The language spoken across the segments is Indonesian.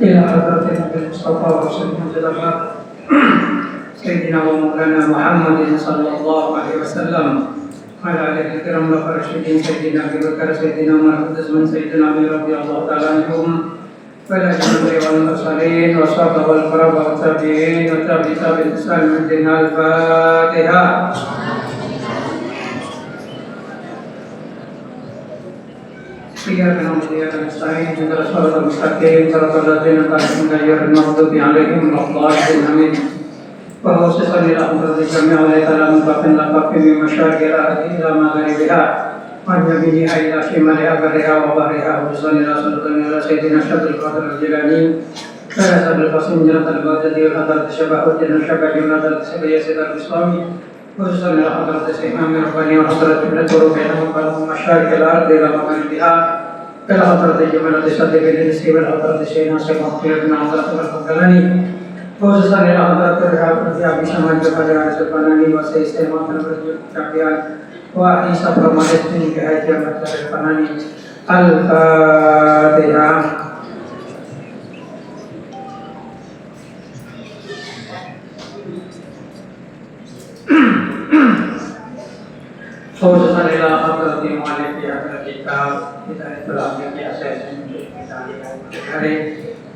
إلى حضرة النبي المصطفى وسيدنا سيدنا ومولانا محمد صلى الله عليه وسلم وعلى آله الكرام الراشدين سيدنا أبي بكر سيدنا عمر من سيدنا علي رضي الله تعالى عنهم وعلى الأنبياء والمرسلين والصحابة والقرابة والتابعين والتابعين بإحسان من دين الفاتحة. إياك نعبد وإياك نستعين اهدنا الصراط المستقيم صراط الذين أنعمت عليهم غير المغضوب عليهم ولا الضالين آمين. وخصوصا إلى حضرة الجميع وليس لهم باقٍ لقاء من مشارق الأرض إلى مغاربها وعن يمينها إلى شمالها برها وبحرها وخصوصا إلى سلطان إلى سيدنا شبل القادر الجيلاني وإلى سبل القاسم جنة البغدادي وحضرة الشباب جنة الشباب جنة الشباب ياسر الإسلامي خصوصا إلى حضرة الإمام الرباني وحضرة ابن الطرق بينهم وبين مشارق الأرض إلى مغاربها إلى حضرة الجمال الصديق بن السيب وحضرة الشيخ ناصر بن حضرة الفضلاني خصوصا إلى حضرة الرجاء بشمال جبل الفناني وسيد سلمان الرجاء وأهل صبر مدين كهجر الفناني. الفاتحة. خصوصا إلى حضرة مؤلف هذا الكتاب بداية الأمر أساس من كتابه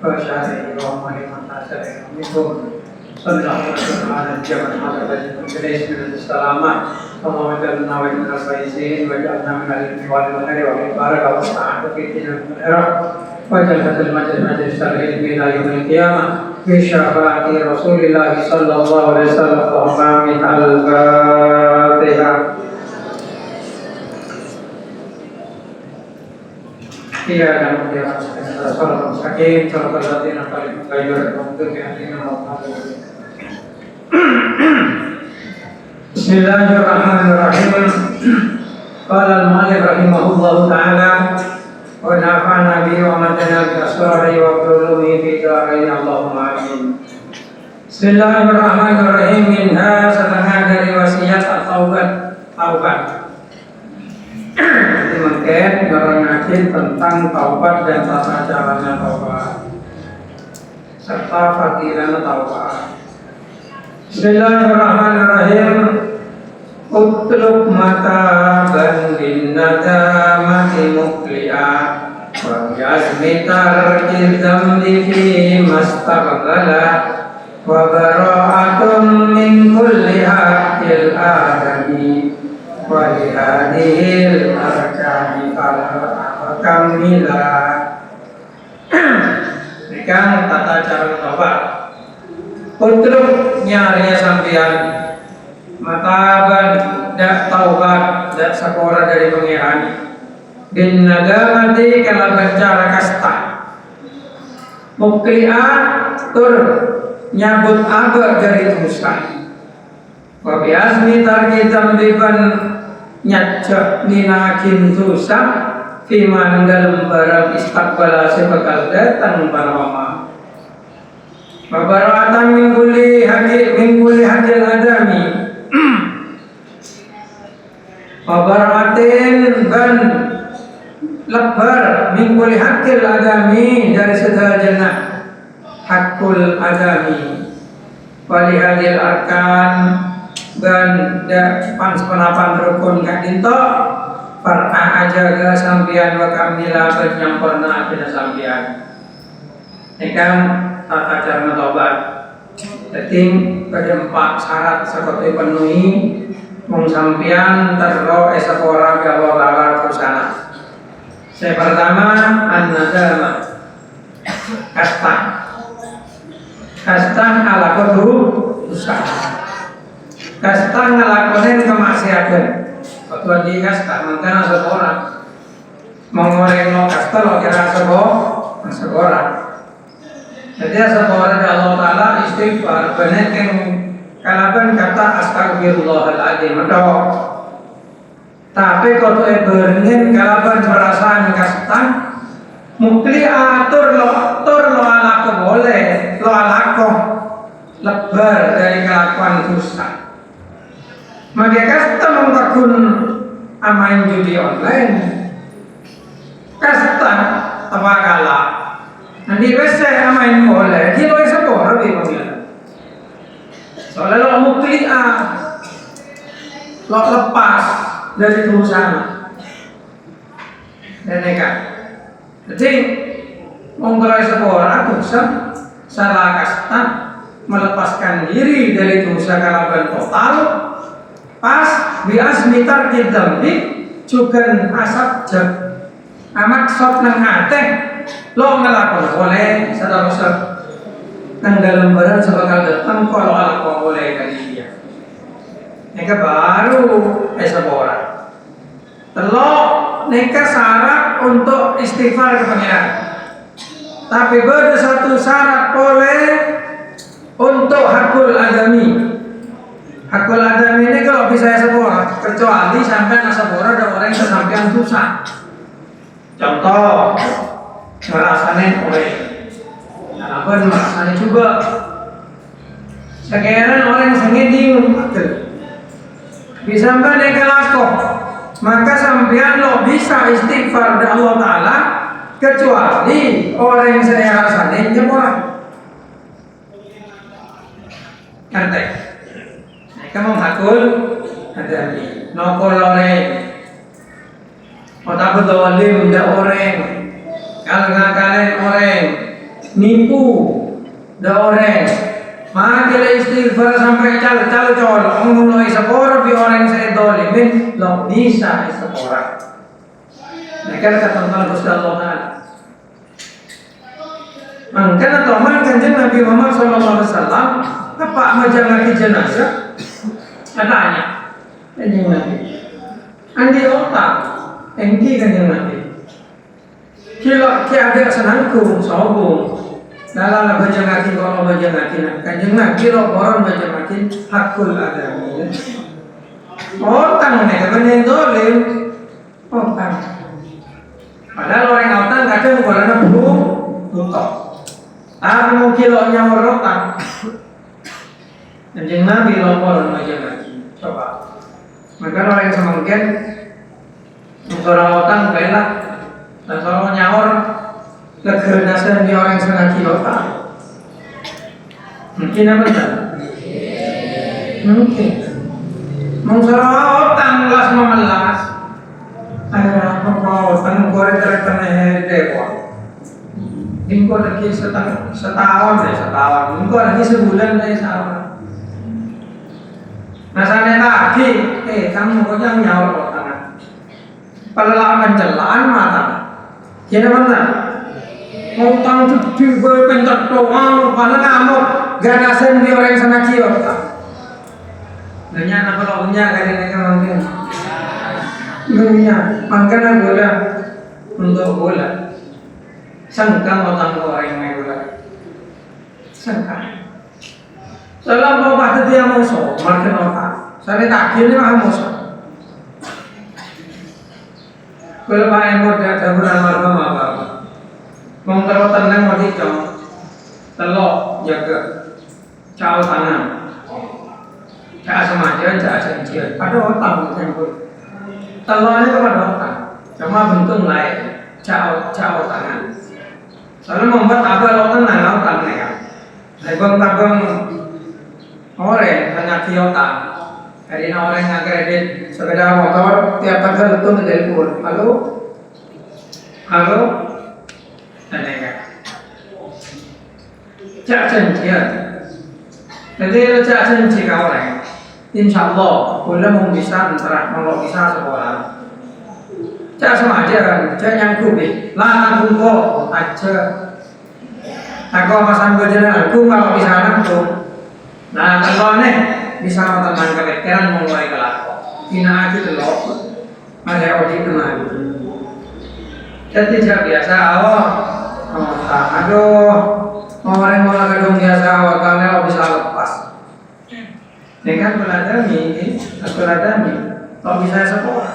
وشارع ومن منتصر منكم صلى الله على الجبل حضرة الجليس من السلامة اللهم اجعلنا من الفائزين واجعلنا من الجوال والخير والبركة والسعادة في الدنيا والآخرة واجعل هذا المجلس العلم إلى يوم القيامة بشفاعة رسول الله صلى الله عليه وسلم. آمين. الفاتحة. إياك نعبد وإياك نستعين صراط المستقيم صراط الذين أنعمت عليهم غير المغضوب عليهم ولا الضالين. بسم الله الرحمن الرحيم. قال المؤلف رحمه الله تعالى ونفعنا به ومدنا بأسراره وبعلومه في دارين اللهم آمين. بسم الله الرحمن الرحيم. Minha setengah dari wasiat taubat. Ini mungkin orang ngaji tentang taubat dan tata caranya taubat serta fadilah taubat. Bismillahirrahmanirrahim. Utlub mataban bin nadamati muqli'a wa yazmi tarki dzambi fi mastaqbala wa bara'atun min kulli haqqil adami wa lihadihil arkani al-kamila. Berikan tata cara taubat. Utlub nyari sampian mataban dak taubat dak sakora dari pangeran bin nadamati kalaban cara kasta mukli'a tur nyabut aba dari dosa wa biasmi tarki tambiban nyajak ninakin dosa fiman dalam barang istiqbala sebakal datang paramama babaratan mingkuli hakil adami Wabaratin ban lebar mingkuli hakil adami dari segala jenah hakul adami walihadil arkan ban pan sepenapan rukun kak dinto par'a ajaga sampian wa kamila yang pernah kita sampian ikan tata cara taubat. Jadi pada 4 syarat seperti penuhi mengsampian terro esapora gawa lala kusana. Yang pertama an-nadama kasta ngalakodu dosa kasta ngalakonin kemaksiatan ketua di kasta mangkana seorang mengoreng kasta lo kira seorang. Jadi seorang Allah Ta'ala istighfar benar kalaban kata astagfirullahaladzim atau tapi kalau beringin kalaban perasaan kastan mukli atur lo alako boleh lo alako lebar dari kelakuan dosa maka kasta membangun amain judi online kasta tabakala. Nanti besar main bola, dia boleh sepor lebih banyak. Soalnya lo mukli lo lepas dari perusahaan, dan mereka. Jadi menggerai sepor aku salah kasta melepaskan diri dari dosa kalaban total. Pas bias mitar kita di juga asap jam amat sok nang hati lo ngelakon boleh sadar nang dalam badan sebakal datang kalau alako boleh dari dia neka baru esabora telok neka syarat untuk istighfar ke pengiran tapi beda satu syarat boleh untuk hakul adami. Hakul adami ini kalau bisa esabora kecuali sampai nasabora ada orang yang sampai susah. Contoh, ngerasain oleh apa ngerasain juga. Sekarang orang sengeding bisa sampai kelako, maka sampean lo bisa istighfar dari Allah Taala kecuali orang yang saya rasain jempol. Ngerti? Kamu hakul adami, nokol oleh. Otak berdolim dah orang, kalau ngakalen orang, nipu dah orang, maka istighfar sampai calo colong, mulai sepora bi orang saya dolimin, lo bisa sepora. Mereka kata Gusti Allah Taala. Mangkana toman kanjeng Nabi Muhammad SAW, apa majang jenazah? Katanya, kanjeng Nabi, andi otak. Engki kanjeng Nabi. Kilo ada senangku sobong. Dalam baca ngaji kalau baca ngaji kanjeng Nabi lo orang baca ngaji hakul adami. Otang mereka menyendolim. Otang. Padahal orang otang kadang bukan burung tutup. Tapi mau kilo nyawar otang. Kanjeng Nabi lo orang baca ngaji. Coba. Maka orang yang semangkin Sorautan belak dan sorau nyawar kegerdasan di orang setengah kilota mungkin apa tak? Mungkin sorautan las memelas apa kau tang korek terkena dewa ini kau lagi setahun ini kau lagi sebulan deh sama nasanya lagi kamu kau jangan nyawar Pelalaan jalan mata, jadi mana? Mau tangguh juga pentat doang, mana kamu ganasan di orang sana kiot? Nanya apa lawannya kali ini mungkin? Nanya, makanya bola untuk bola. Sangka mau tangguh orang yang bola, sangka. Soalnya mau pada dia musuh, makin apa? Saya tak kira mah musuh. Kalau main muda caburan warga apa? Mengtaruh tenang mati jom, telok jaga, caw tangan, caw semaja, caw sencil. Ada otak campur. Teloknya kepada otak, cuma bentuk lain, caw tangan. Soalnya membuat apa lo tenang otak mereka. Tabung orang hanya otak. Hari ini orang yang kredit sepeda motor tiap tanggal itu menelpon, halo, tanya cak cencia, jadi cak cencia orang, insya Allah boleh bisa antara kalau bisa sekolah, cak sama aja, cak nyangkut lah tunggu aja, aku masang berjalan aku kalau bisa nangkut, nah kalau nih bisa teman kebetulan mulai kelako tina aja telok ada odi kenal jadi biasa aduh orang mau gedung biasa kalau bisa lepas dengan peladami kalau bisa sekolah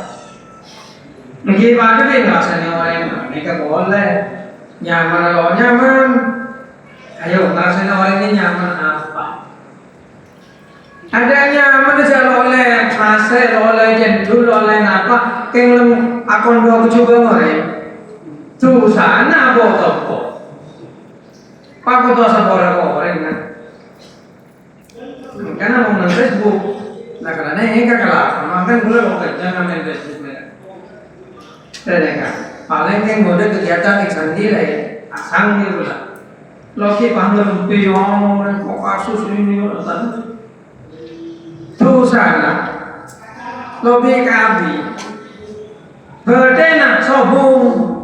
mungkin pada dia ngerasanya orang mereka boleh nyaman kalau nyaman ayo ngerasanya orang ini nyaman apa adanya manusia oleh fase oleh jendul oleh apa keng akon dua juga ngore Susana botopo. Pak tuh sabora orang kan. Karena mau nonton Facebook, nah karena ini kakak makan gula mau kerja main Facebook mereka. Ternyata paling yang mode kegiatan eksandi lah ya, asang gitu lah. Loki panggil pion, kok kasus ini orang Susana, lebih kami, berdena sobung.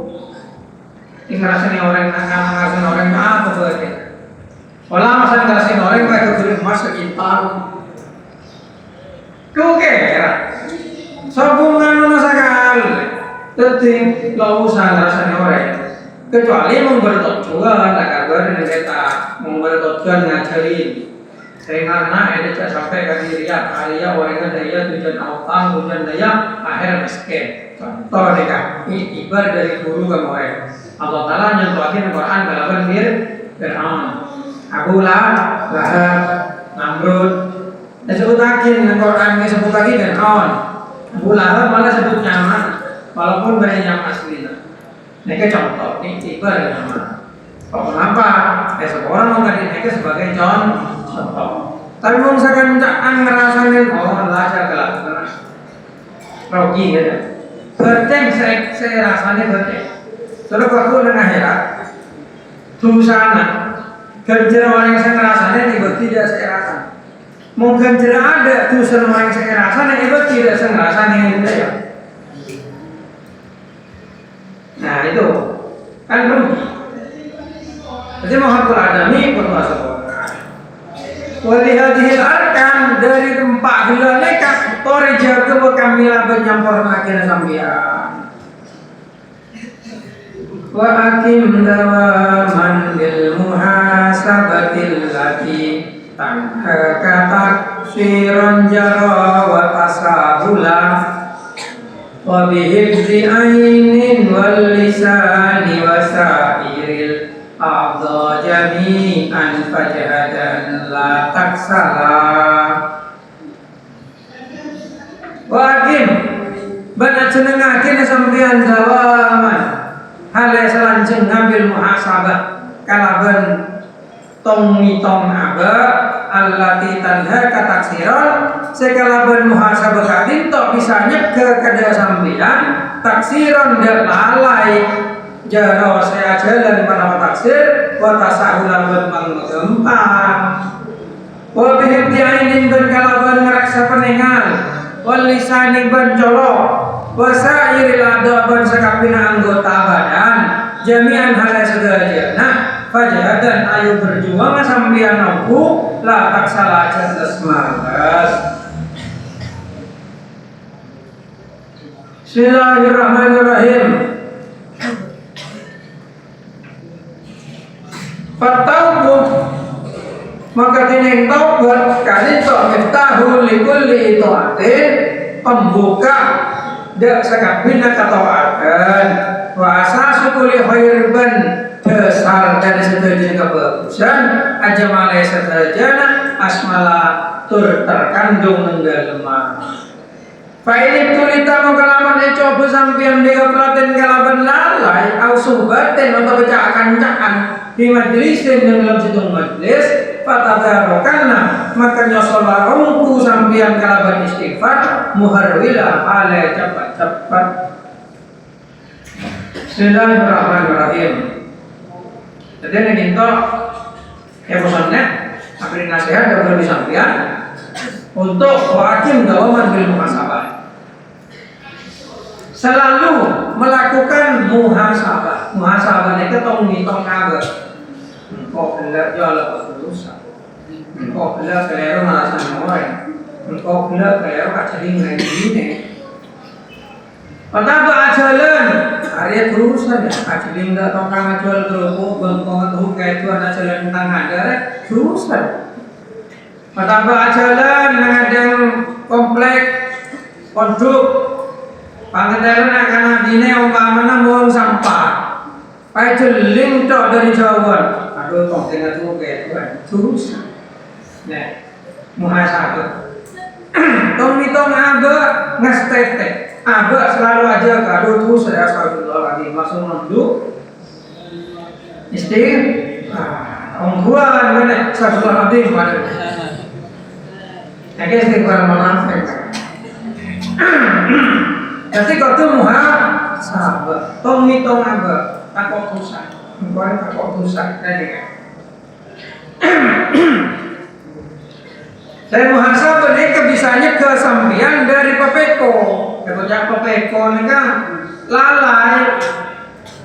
Ngerasain orang ngerasain orang apa berarti? Walau masa ngerasain orang mereka beri emas sekitar. Kau kira sobungan mana sekali? Teting lau usah ngerasain orang. Kecuali membertojuan, tak kabar dengan kita membertojuan ngajarin. Karena ada cak sampai ke diriya, kaliya orang daya tujuan awal, tujuan daya akhir miskin. Contoh mereka, ibarat dari guru ke murid. Allah Taala nyontohin Al-Quran kalaban Fir'aun, Abu Lahab, Namrud. Disebutakin Al-Quran disebut lagi Fir'aun, Abu Lahab malah sebut nyaman, walaupun banyak yang asli. Mereka contoh, ini ibarat nyaman. Kenapa? Seorang mengkaji mereka sebagai contoh. Tapi misalkan ngerasain belajar kelas rogi gitu. Berceng saya rasanya berceng. Terus waktu dengan akhirat, susana kerja orang yang saya rasanya itu tidak saya rasa. Mungkin tidak ada dosa orang yang saya rasanya itu tidak saya rasanya itu ya. Nah itu kan rugi. Jadi mahakul adami berkuasa. Walihadihil arkan dari tempat gelarnya tori jaga kamilah penyampurnakan sambian. Wa akim dawaman bil muhasabatil lati kata siron jara wa tasabula wa bihibzi ainin wal lisani wa sairil a'dha jami'an fajahadan la taksala wa akim bana cenengakin sampean dawaman hale selanjeng ngambil muhasabah kalaban tong mitong aba allati tanha kataksiron sekalaban muhasabah kadin tok bisa nyegah kada sampean taksiron dan lalai jaro saya jalan pada taksir wa tasahulan buat menggempang wa bihibti ainin dan kalaban ngeraksa penengal wal lisani ban colok wa sa'iril adaban sakapina anggota badan jami'an halai sedayana fajahadan ayo berjuang sambian mampu la taksala cerdas malas. Bismillahirrahmanirrahim. Fataubu maka dini taubat kali itu miftahu likulli itaatin pembuka dak sakabina katawakan wa asasu kulli khairban dasar dari setuju kebagusan aja malai setajana asmala tur terkandung menggalema Fa'ilip tulita mengkalaman coba sampian dia pelaten kalaban lalai au subaten atau baca akan-akan di majlisin yang dalam situng majlis fatadarokanna maka nyosolah rungku sampian kalaban istighfar muharwila alai cepat-cepat. Bismillahirrahmanirrahim. Jadi ini kita ya pesannya akhirnya nasihat yang boleh disampaikan untuk wajib dawaman bil muhasabah. Selalu melakukan muhasabah. Muhasabah itu tong ngitung kabar. Engkau hendak jual dosa. Engkau hendak keliru alasan orang. Engkau hendak keliru kacering dengan ini. Petapa ajalan Arya terusan ya kacering tak tongkang jual kerupuk bengkong tuh kayak tuan ajalan tentang ada terusan. Petapa ajalan mengadang komplek pondok pangandaran akan adine umpamana buang sampah. Pai jeling tok dari jauhan. Aduh kok tengah tuh kayak tuan terusan. Nah, muhasabah. Tong mitong aga ngestete. Abah selalu aja kado tuh saya astagfirullahaladzim langsung nunduk om gua mana astagfirullahaladzim mana akhirnya istighfar maaf jadi kau tuh muha sahabat tong mitong abah takut rusak kemarin takut rusak kan saya muhasabah ini kebisaannya ke sampean dari Pepeko. Kebetulan Pepeko ini kan lalai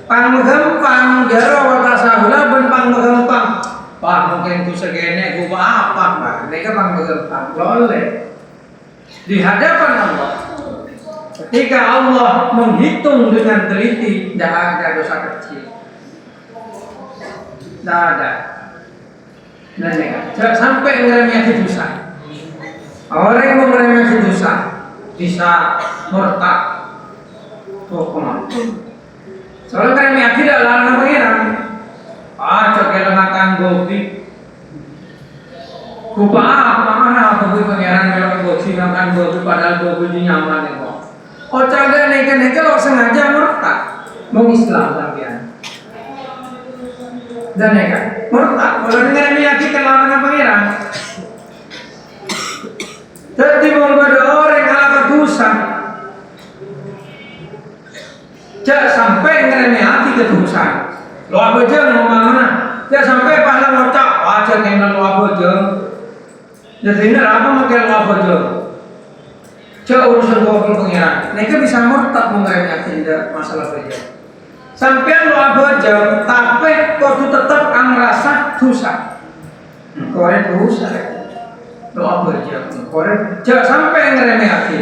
panggempang jaro watasahula ben panggempang. Pak mungkin ku segene ku apa Pak? Mereka panggempang boleh. Di hadapan Allah. Ketika Allah menghitung dengan teliti, tidak ada dosa kecil. Tidak ada. Dan sampai ngeremeh dosa. Orang yang meremehkan dosa bisa murtad. Soalnya kan yang tidak larang pengiran. Coba makan gobi. Kupa mana gobi pengiran kalau gobi makan gobi padahal gobi nyaman itu. Coba naikkan kalau sengaja murtad. Mau Islam sampean. Dan kan murtad. Kalau dengan meyakinkan larangan pengiran. Jadi membuat orang ala dosa, jangan sampai ngeremeh hati kedosa. Lo apa aja ngomong mana? Jangan sampai pahala ngocak, aja kenal lo apa aja. Jadi ini apa makan lo apa aja? Jangan urusan gopeng pengiran. Mereka bisa murtad mengeremeh hati tidak masalah saja. Sampai lo apa aja, tapi kau tetap ngerasa dosa. Kau yang dosa. Doa berjauh, korek jangan sampai ngeremeh hati.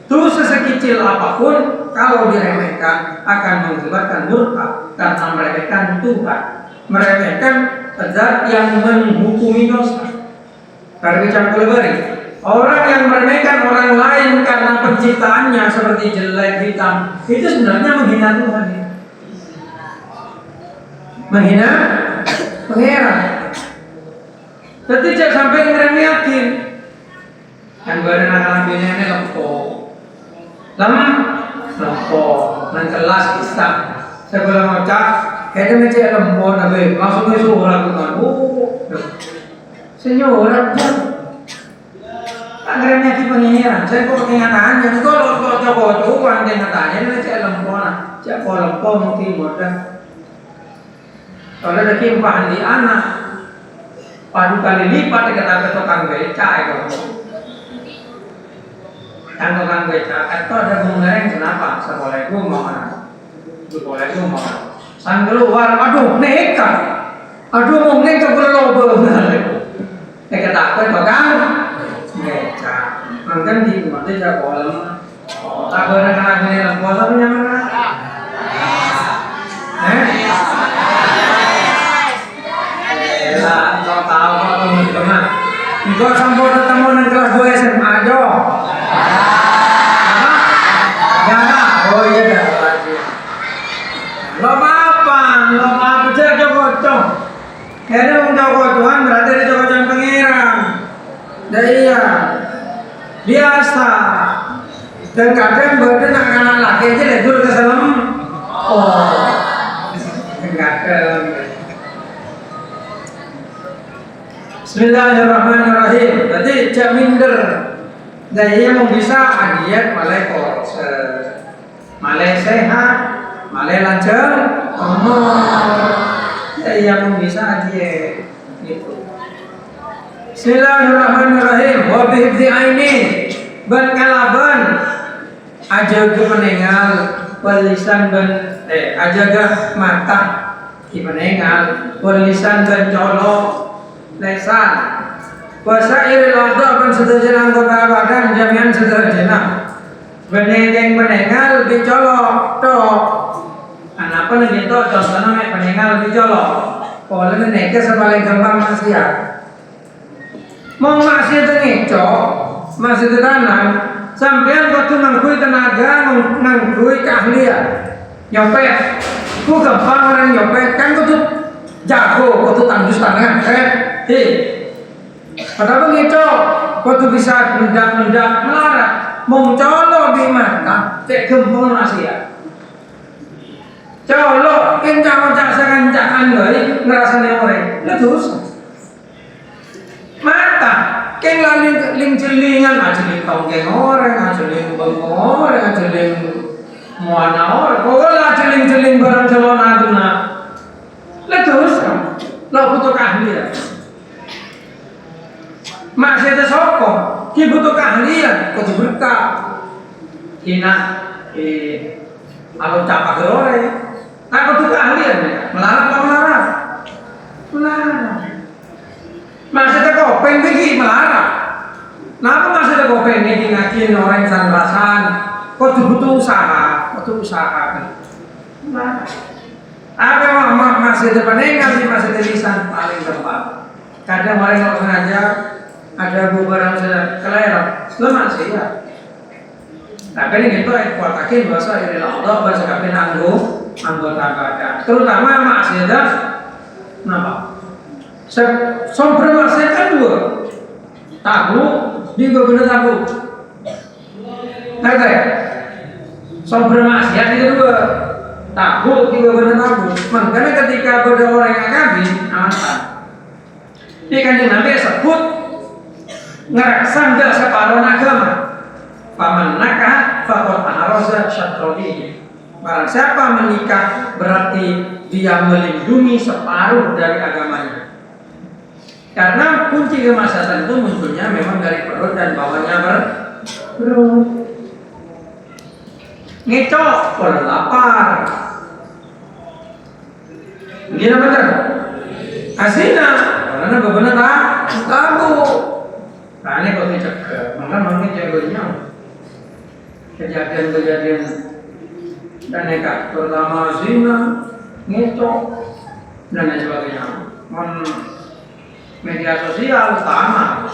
Dosa sekecil apapun kalau diremehkan akan mengakibatkan murtad karena meremehkan Tuhan, meremehkan zat yang menghukumi dosa. Karena bicara beri orang yang meremehkan orang lain karena penciptaannya seperti jelek hitam itu sebenarnya menghina Tuhan, menghina Pangeran. Jadi jangan sampai ngeremeh yakin. Yang bareng anak ini lempoh. Nang kelas Islam. Saya bilang ngocak, kayaknya macam lempoh nabe. Langsung itu orang tuan. Senyum orang tuan. Tak ngeremeh yakin pengiran. Saya kok kenyataan. Jadi kalau coba kenyataan ini macam lempoh nah. Cak lempoh mungkin bodoh. Kalau ada kimpahan di anak. Padu kali lipat kata tukang beca itu. Yang tukang beca itu ada mengenai kenapa? Assalamualaikum mana? Assalamualaikum mana? Sang keluar, aduh nekat. Aduh mau nekat berlobo benar. Nekat takut bakal beca. Mungkin di rumah dia jago lama. Tak benar kena gini lembu tapi nyaman. Tahu kalau teman-teman engkau sampai ketemu di kelas 2 SMA aja oh iya dah lo apa aja cocok ini menjaga Tuhan berarti dia cocok pengiran dan iya biasa dan kadang badan anak-anak laki aja ledur ke dalam kadang Bismillahirrahmanirrahim. Jadi cak minder. Dari yang bisa adiat malai kos, malai sehat, malai lancar, dari yang bisa adiat. Gitu. Bismillahirrahmanirrahim. Wabihibdi aini ban kalaban ajaga menengal walisan ban ajaga mata menengal walisan ban colok lesan wasairil a'dha' ban sedajan anggota badan jami'an sederhana benengeng menengal dicolok tok anapa nih itu contohnya mek menengal dicolok kalau neke sepaling gampang maksiat mau maksiat ngecok masih tenanan sampean waktu nangkui tenaga nangkui keahlian nyopet ku gampang orang nyopet kan ku tuh jago ku tuh tandus tangan padahal ngecok ku tuh bisa nendang-nendang melarat mong colo di mata cek gempung masih ya colo kencang-kencang sekencang gari ngerasanya orang itu dosa mata keng laling jelingan ajeling tongkeng orang ajeling bengong orang ajeling muana orang pokoknya ajeling barang celon aduna itu dosa lo butuh keahlian masih ada sokong dia butuh keahlian kudu berkah ina alun capak gerore nah butuh keahlian ya melarang apa melarang masih ada kopeng begini melarang kenapa masih ada kopeng ini ngakin orang yang rasan kudu butuh usaha apa yang masih ada penengan masih ada lisan paling tepat kadang orang yang sengaja ada beberapa kelainan, lemah sih ya. Tapi ini kita kuatakin bahasa ini Allah bahasa kafir anggota badan. Terutama maksiat, napa? Sumber maksiat kan dua, tabu, di beberapa tabu. Ngerti ya? Sumber maksiat itu dua, tabu di beberapa tabu. Makanya ketika ada orang yang kafir, aman. Ini kan yang Nabi sebut ngerasa enggak separuh agama paman nakah fakot aharosa syatroni barang siapa menikah berarti dia melindungi separuh dari agamanya karena kunci kemaslahatan itu munculnya memang dari perut dan bawahnya perut ngecok lapar gini bener asina karena benar tabu karena kalau dicegah, maka jagonya kejadian-kejadian dan nekat, terutama zina, ngecok, dan lain sebagainya. Media sosial utama,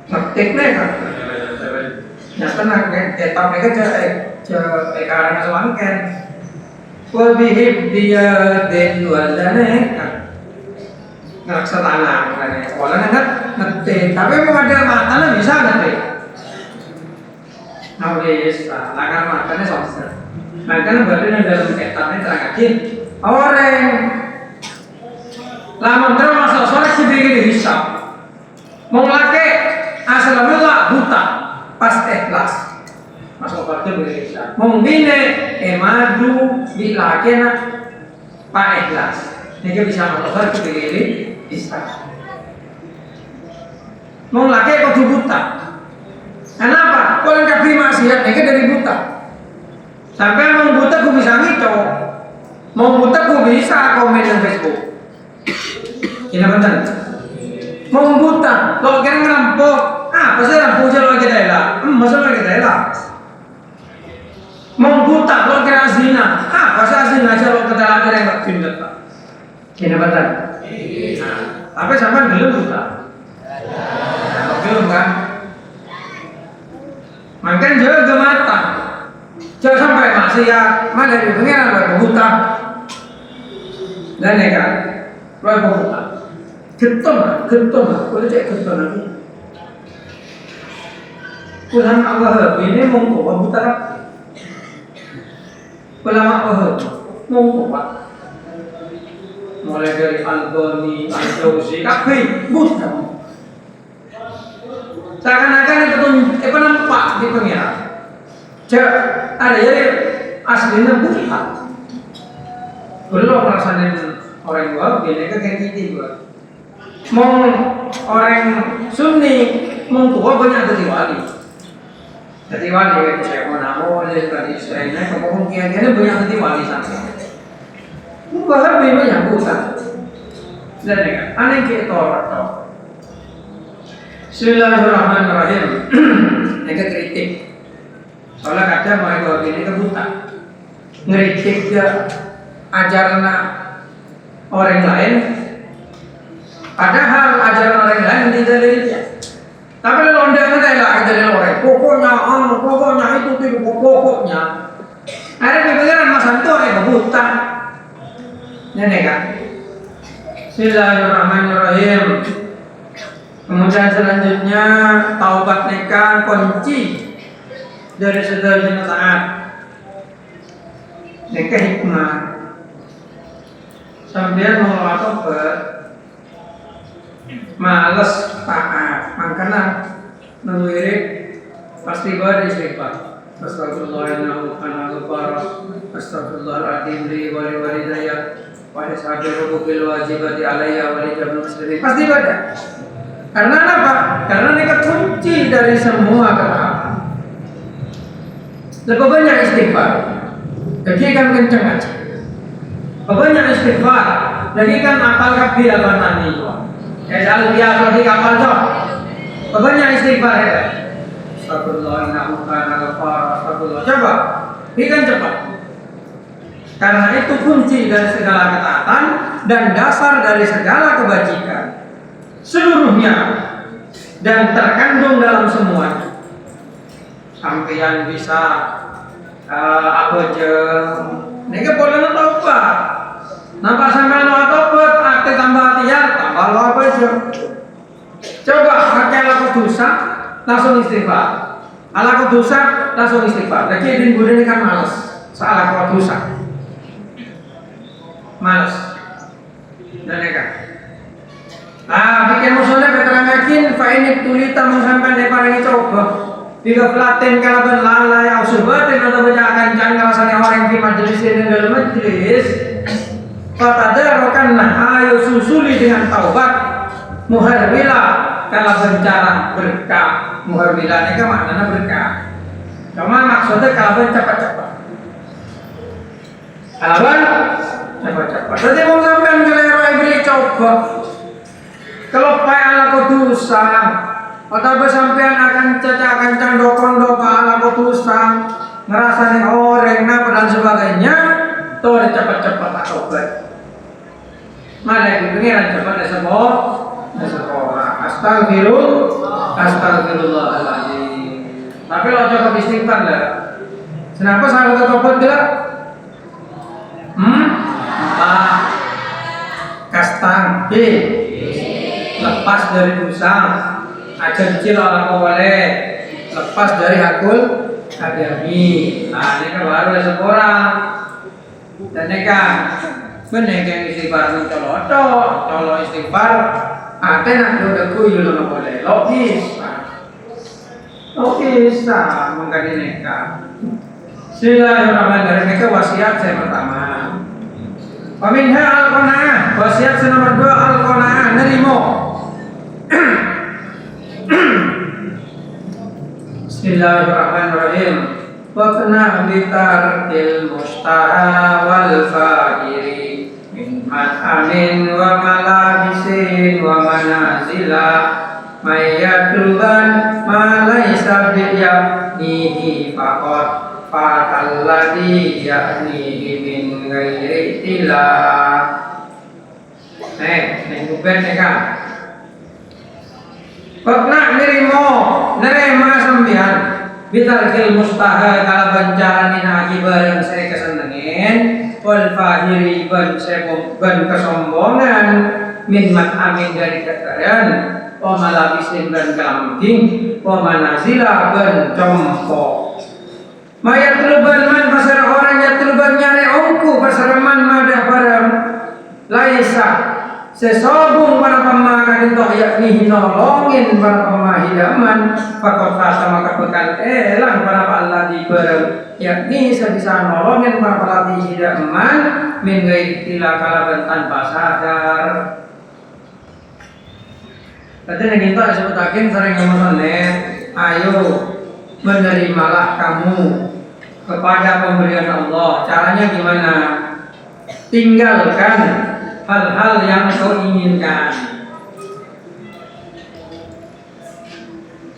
ngetik nekat. Nyata tetap mereka karena selangken, wabihib dia den wala nekat. Ngeraksa tanah, kalau nekat ngetik, tapi memang ada matanya bisa ngetik. Nah bisa, lakan matanya sosial. Makanya berarti dalam ketatnya terangkatin orang lama terus masuk sore sedikit dihisap. Mau laki asalnya lah buta, pas ikhlas masuk waktu berhisap. Mau bine madu di laki nak pak ikhlas. Ini bisa masuk sore sedikit dihisap. Mau laki kau buta. Kenapa? Kalau kafir maksiat mereka dari buta. Sampai mau buta aku bisa ngito. Mau buta aku bisa komen di Facebook. Ini benar. Mau buta, kalau kira ngerampok, pasti rampok jalan lagi daerah. Masa lagi daerah. Mau buta, kalau kira zina, pasti zina jalan ke dalam yang tak tindak. Ini benar. Tapi sampai belum buta. Belum kan? Makanya jaga mata. Jangan sampai maksiat, mana di pengiran roy buta. Dan nekat, roy buta. Getun, boleh cek getun lagi. Pulang Allah ini mau buta. Pulang Allah mau buta. Mulai dari Al-Ghani, Al-Jauzi, kabeh buta. Seakan-akan itu nampak di pengiran. Ada jadi aslinya buta. Belum merasakan orang gua, gini kan kayak gitu gua. Mau orang Sunni, mau tua banyak jadi wali. Jadi wali ya saya mau namo, jadi tadi istilahnya kemudian kiai-kiai banyak jadi wali sampai. Bahkan banyak buta. Dan kan, aneh kita orang. Bismillahirrahmanirrahim. Mereka kritik. Soalnya kadang mereka ini buta. Ngeritik ajaran orang lain. Padahal ajaran orang lain tidak dari dia. Tapi kalau dia tidak dari orang. Pokoknya itu pokoknya. Ada pikiran Mas Anto buta. Ini kan. Bismillahirrahmanirrahim. Kemudian selanjutnya taubat nikah kunci dari segala taat. Neka hikmah. Sambil mengelola tobat, males taat, makanya mengirik pasti beristighfar. Astagfirullahaladzim, astagfirullahaladzim li wali walidayya wa ishabiru bil wajibati alayya wa li jami'il muslimin. Pasti baca. Karena apa? Karena mereka kunci dari semua ketaatan. Lebih banyak istighfar. Jadi kan kenceng aja. Banyak istighfar. Jadi kan apal kabeh abatan niku. Edal biasa di kapal tuh. Banyak istighfar ya. Astagfirullah innahu kana ghafara. Astagfirullah. Coba. Ini kan cepat. Karena itu kunci dari segala ketaatan dan dasar dari segala kebajikan. Seluruhnya dan terkandung dalam semuanya. Sampeyan bisa apa aja. Niki boleh tobat. Nampak sampeyan tobat, ate tambah tiar, tambah apa aja. Coba pakai laku dosa, langsung istighfar. Ala dosa langsung istighfar. Lagi din ini kan males. Salah laku dosa. Males. Dan kan. Bikin musuhnya keterangakin fa'init tulita mengsampan parangi coba. Jika pelaten kalaban lalai au subatin atau bacakan jangan rasanya orang di majelis ini dalam majelis. Fatadarokanlah ayo susuli dengan taubat muharwila kalau bencana berkah. Muharwila ini kan maknanya berkah. Cuma maksudnya kalau cepat-cepat. Kalau cepat-cepat. Jadi mau sampai kelero ibri coba. Kalau payah ala dosa, atau sampean akan cacakan candok-kondok ala dosa, ngerasani orang dan sebagainya, tuh cepat-cepat tak tobat. Mana itu pengiran cepat disebut, astagfirullahaladzim. Tapi lo coba istighfar lah. Kenapa saya tobat gila? Kastang, lepas dari dosa, ajar kecil orang boleh lepas dari hakul adami. Ini kan baru ada seorang dan kan benar yang istighfar kalau istighfar ada nak udah kuyu lo boleh logis mengkali neka. Bismillahirrahmanirrahim. Neka wasiat saya pertama. Paminha al-qanaah, wasiat nomor 2 al-qanaah, nerimo. Bismillahirrahmanirrahim. Waqna bitarkil mustaha wal faqiri min mat'amin wa malabisin wa manazila mayyatluban ma laysa bi'yanihi faqat fatalladhi ya'nihi min ghairi ilah. Nih bukan kan? Pernah nerima sambian bitarkil mustaha kalau bencaran akibat yang saya kesenengin wal fahiri ban kesombongan min mat'amin dari kekayaan wa malabisin dan kambing wa manazila ban compo mayat teluban man pasar orang yang teluban nyari ongku pasar man madah barang laisa sesobung para pemakan itu yakni nolongin para pemahidaman fakot kata maka bekal elang para pelatih bareng yakni sebisa nolongin para pelatih hidaman min gaitila kalaban tanpa sadar. Tadi yang kita sebutakin sering ngomongin ayo menerimalah kamu kepada pemberian Allah. Caranya gimana? Tinggalkan hal-hal yang kau inginkan.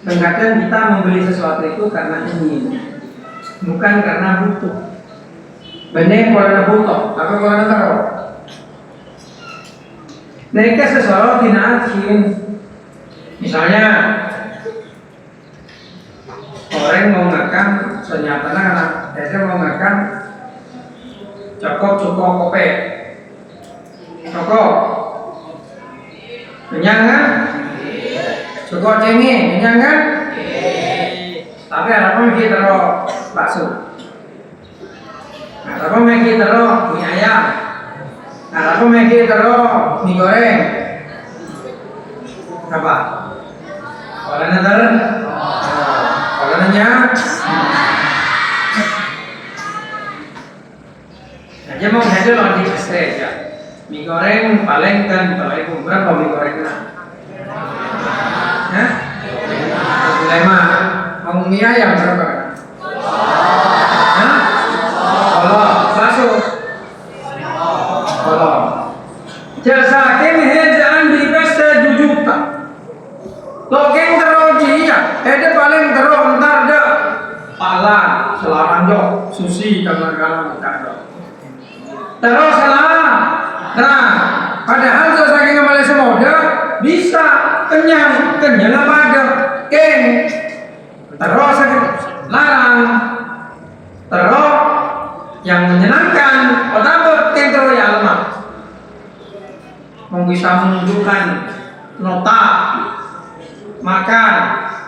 Kadang kita membeli sesuatu itu karena ingin, bukan karena butuh. Benar karena butuh, apa karena tahu? Mereka sesuatu tidak ingin. Misalnya orang mau makan, ternyata anak, dia mau makan cukup kopi. Cukup kenyang kan? Cukup cengeng, kenyang kan? Tapi ada pun kita taruh bakso. Ada pun kita taruh mie ayam. Ada pun kita taruh mie goreng. Apa? Kalau nanti, kalau nanya, aja mau handle lagi stres ya. Mie goreng paling berapa mie gorengnya? Hah? Lima. Mau mie ayam berapa? Hah? Kalau bakso. Kalau jasa kini jangan dipesta 7 juta. Logeng terus dia, ada paling terus ntar dah. Palan, selaran jok, susi kamar-kamar kado. Terus salah. Nah, padahal saking Malaysia mode bisa kenyang apa ada keng. Terus larang. Terus yang menyenangkan, otak keng terus ya lemah. Bisa menunjukkan nota makan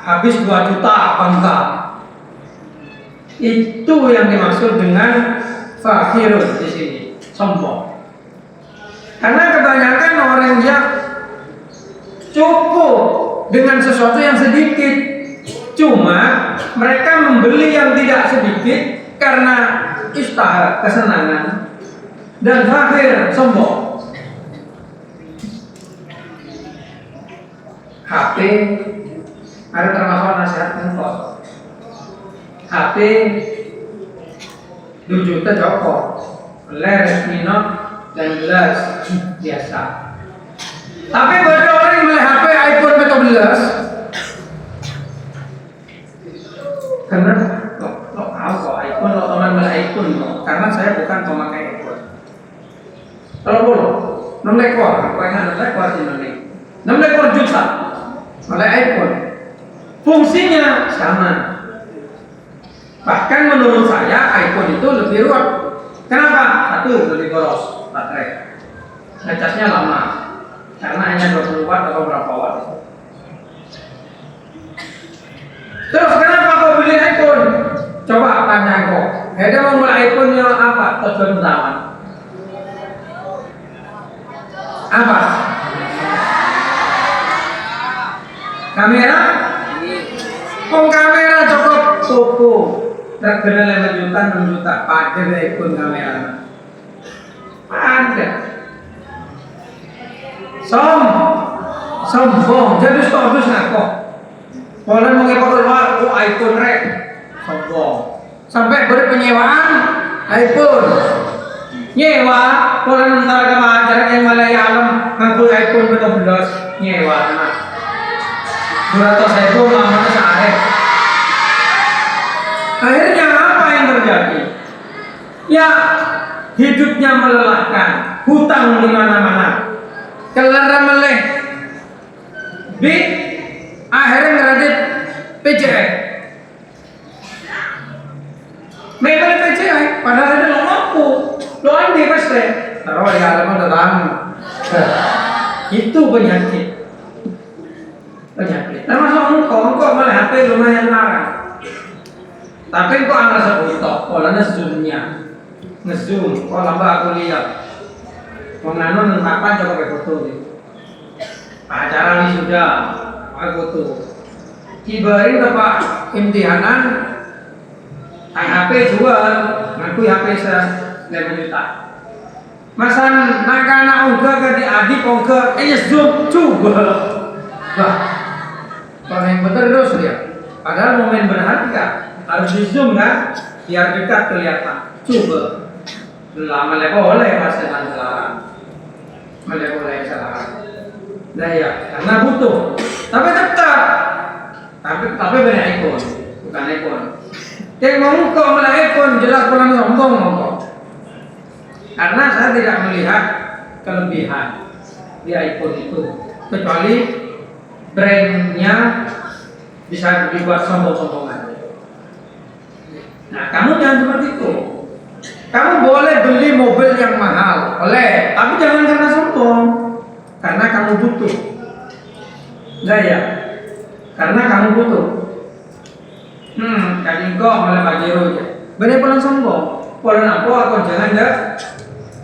habis 2 juta bangga. Itu yang dimaksud dengan fakhirun di sini, sombong. Karena kebanyakan orang yang cukup dengan sesuatu yang sedikit, cuma mereka membeli yang tidak sedikit karena istihar, kesenangan, dan fakhir, sombong. HP ada termasuk nasihat handphone. HP 2 juta Joko, Resmino dan jelas biasa. Tapi bagi orang yang beli HP iPhone 14, karena lo tahu kok iPhone, lo teman beli iPhone kok. Karena saya bukan pemakai iPhone. Kalau boleh, 6 ekor, apa yang 6 ekor sih 6 ekor juta. Oleh iPhone, fungsinya sama. Bahkan menurut saya iPhone itu lebih ruwet. Kenapa? Satu, lebih boros baterai. Ngecasnya lama, karena hanya 20 watt atau berapa watt. Terus kenapa kau beli iPhone? Coba tanya kau. Ada mau beli iPhone yang apa? Tujuan utama apa? Kamera? Kamera cukup toko. Regana 5 juta, 6 juta. Pakai iPhone kamera. Ada. Sombong. Jadi status ngaku. Kalau mengekor luar, iPhone rek. Sombong. Sampai berpenyewaan iPhone. Nyewa. Kalau ntar kemarin yang Malayalam ngaku iPhone 12 nyewa. 200.000 namanya sehari. Akhirnya apa yang terjadi? Ya hidupnya melelahkan, hutang di mana-mana, kelar meleh, akhirnya ngeradit PCI. Memang PCI, padahal ada lo mampu, lo andi pasti. Taruh di halaman datang. Itu penyakit. Termasuk engkau malah HP lumayan larang. Tapi engkau angkat sebutok, polanya zoomnya, ngezoom. Kalau lama aku lihat, menganun kapan coba pakai foto gitu. Acara ini sudah, pakai foto. Ibarin tempat imtihanan, HP jual, ngaku HP se-5 juta. Masan nakana ongga ke di adik ongga, zoom coba. Bah. Kalau yang betul terus dia. Padahal momen berharga harus di zoom kan, biar dekat kelihatan. Coba. Lama boleh masih lancar. Boleh salah. Nah ya, karena butuh. Tapi tetap. Tapi beda iPhone, bukan iPhone. Yang mau kau malah iPhone jelas pulang sombong kok. Karena saya tidak melihat kelebihan di iPhone itu, kecuali brandnya bisa dibuat sombong-sombongan. Nah, kamu jangan seperti itu. Kamu boleh beli mobil yang mahal, boleh, tapi jangan karena sombong, karena kamu butuh. Nah ya, karena kamu butuh. Kadang kok malah bajero aja. Bener pelan sombong. Pola apa aku jangan dah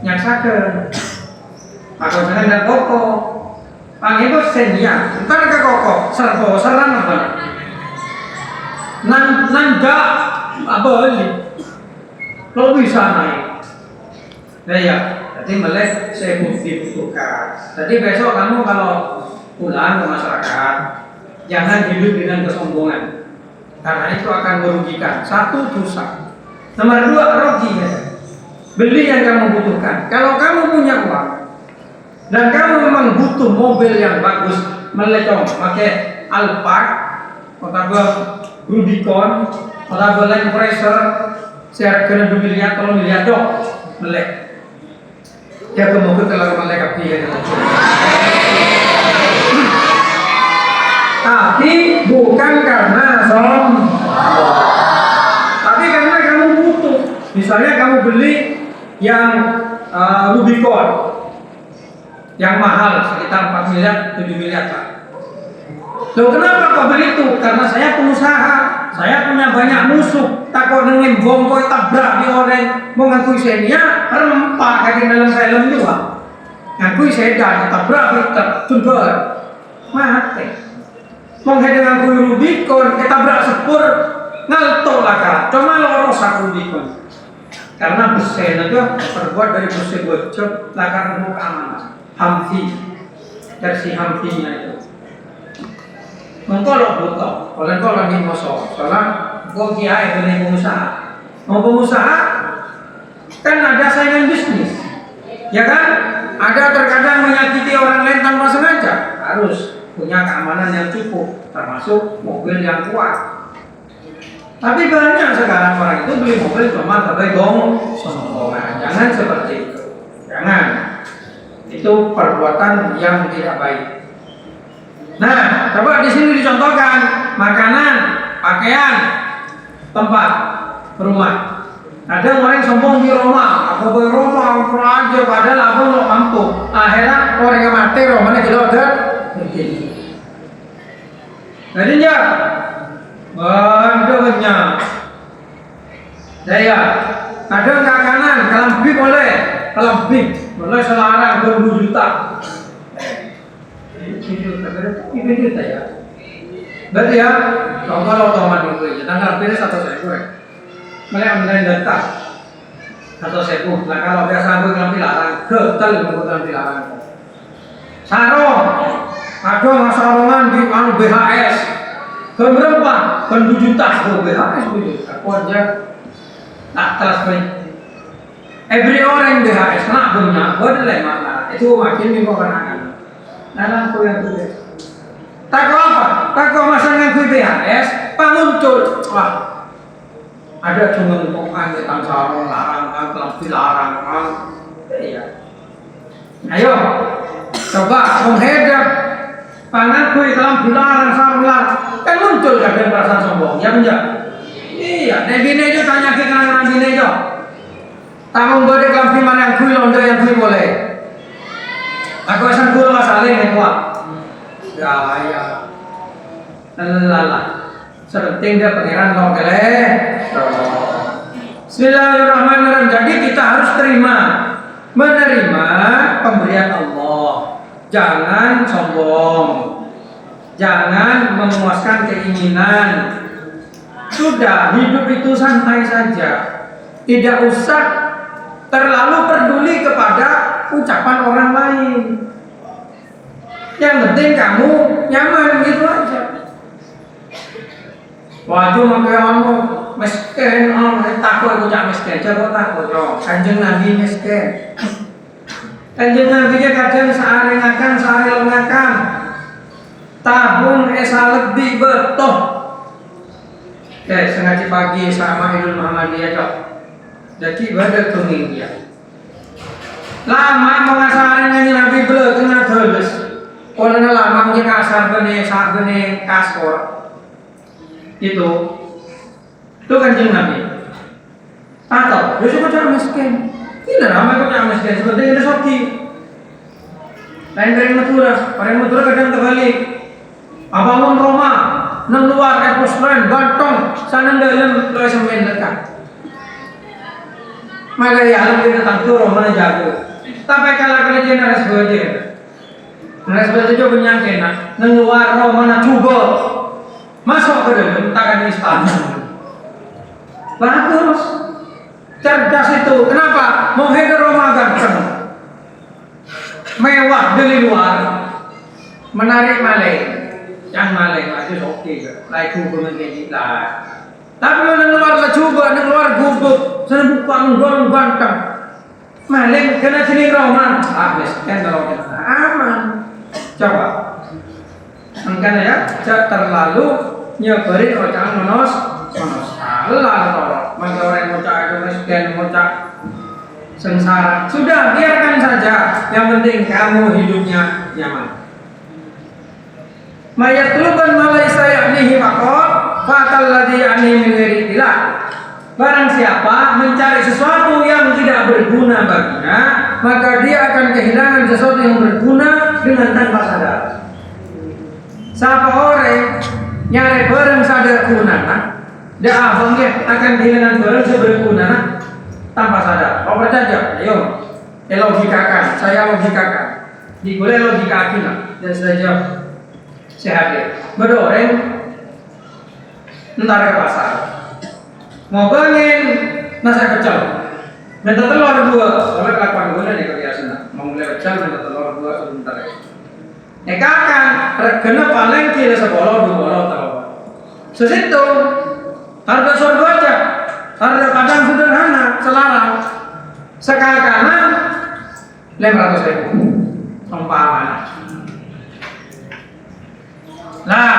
nyaksakan. Aku jangan dah kokoh. Panggil bos senia. Entar ke kokoh. Serbo serang apa? Nanda apa ini? Lo bisa naik. Nah ya, jadi melek saya dibutuhkan. Jadi besok kamu kalau pulang ke masyarakat, jangan hidup dengan kesombongan. Karena itu akan merugikan. Satu, dosa. Nomor dua, rugi ya. Beli yang kamu butuhkan. Kalau kamu punya uang dan kamu memang butuh mobil yang bagus, melecong, pakai Alphard, atau Rubicon, atau Land Cruiser, saya kena 2 miliar, 3 miliar dong, melek. Ya kemudian kalau melek api ya. Tapi bukan karena sombong, tapi karena kamu butuh. Misalnya kamu beli yang Rubicon yang mahal sekitar 4 miliar, 7 miliar Pak. Loh kenapa kok beli itu? Karena saya pengusaha, saya punya banyak musuh. Takut nengin bom koi tabrak di orang mau ngakui saya rempak kayak dalam film juga. Ngakui saya dah tabrak tertundor mati. Mau dengan kui Rubicon ketabrak sepur ngaltok lah kan. Cuma loros aku Rubicon. Karena besi itu terbuat dari besi bocor lakar untuk amanah. Humvee, versi Humvee-nya itu. Mengkolok butuh, kalau di mosok, soalnya kau kiai beli pengusaha, mau pengusaha kan ada saingan bisnis, ya kan? Ada terkadang menyakiti orang lain tanpa sengaja, harus punya keamanan yang cukup, termasuk mobil yang kuat. Tapi banyak sekarang orang itu beli mobil cuma sebagai sombongan. Jangan seperti itu, jangan. Itu perbuatan yang tidak baik. Nah, coba di sini dicontohkan makanan, pakaian, tempat, rumah. Ada orang yang sombong di rumah, aku di rumah, aku aja padahal aku nggak mampu. Akhirnya orang yang mati rumahnya kita udah jadi ya, banyak. Saya ada nggak kanan, kelambi boleh, kelambi boleh selarang 20 juta. Itu juta ya. Berarti ya, kalau otomatis itu ya, tanggal pilih 1.000. Mulai online data 1.000. Nah kalau biasa aku kelambi larang, getel kelambi larang. Sarung, ada masalahnya di BHS. Berapa? 2 juta. BHS 2 juta. Aku aja tak transfer. Every orang BHS nak punya, boleh mana? Itu makin minggu kanan. Dalam aku yang tulis. Tak apa? Tak kau masang yang BHS, pak muncul. Wah, ada cuma ngomongkan tentang sarung larang, kelambi larang, iya. Ayo, coba menghadap panganku kelambi larang, sarung larang, kan muncul kadang perasaan sombong, ya enggak? Iya, Nabi Nejo tanya ke Nabi Nejo. Tamu beri kelambi mana yang kui londo yang kui boleh. Aku asal guru masalah yang kuat. Ya. Lala. Sepenting dia pangeran kau keleh. Bismillahirrahmanirrahim. Jadi kita harus menerima pemberian Allah. Jangan sombong. Jangan memuaskan keinginan. Sudah, hidup itu santai saja. Tidak usah terlalu peduli kepada ucapan orang lain. Yang penting kamu nyaman gitu aja. Waduh makanya kamu miskin, takut aku cak miskin, coba takut dong. Kanjeng Nabi miskin. Kanjeng Nabi kadang sehari ngakan, sehari lengakan. Tabung esa lebih betul. Sengaja pagi sama Idul Muhammadiyah dok. Jadi pada kuning dia. Lama mengasarin nyanyi Nabi belum kena terus. Kalau lama mungkin kasar saat benih kasor. Itu Kanjeng Nabi. Atau dia suka cara miskin. Tidak ramai kok cara miskin seperti ini Soki. Lain dari Madura, orang Madura kadang terbalik. Abangun Roma, nang luar ekosmen gantong sana dalam lo semen dekat. Malah ya alam kita tangkur mana jago. Tapi kalau kerja naras bekerja punya kena nang luar lo mana coba masuk ke dalam takkan istana. Bagus, cerdas itu. Kenapa? Mau header Roma ganteng, mewah dari luar, menarik Malay. Yang Malay masih oke ke, like hubungan kita. Tapi nang luar lah coba, nang luar gubuk, sana bukan ganteng. Malay kena sini Roma, habis kan kalau kita aman. Coba, angkanya ya, terlalu nyebarin orang monos. Salah tolong, maka orang bocah itu miskin, bocah sengsara. Sudah, biarkan saja. Yang penting kamu hidupnya nyaman. Mayatluban malaisa ya'nihi faqat fatal ladzi ya'ni min ghairillah. Barang siapa mencari sesuatu yang tidak berguna baginya, maka dia akan kehilangan sesuatu yang berguna dengan tanpa sadar. Siapa orang nyari barang sadar gunanya, dia abangnya akan kehilangan barang seberguna tanpa sadar. Kau percaya? Ayo, logikakan. Saya logikakan. Boleh logika kita. Dan saya jawab. Saya hadir. Berdoreng, ntar ke pasar. Mau bangin nasi pecel. Minta telur 2. Soalnya kelakuan gue nih kebiasaan. Mau mulai pecel minta telur 2 sebentar. Nekakan, regana paling kira 10 2 telur. Sesitu harga sorgo aja, harga kadang sederhana, selarang. Sekali kanan 500.000 umpamanya. Nah,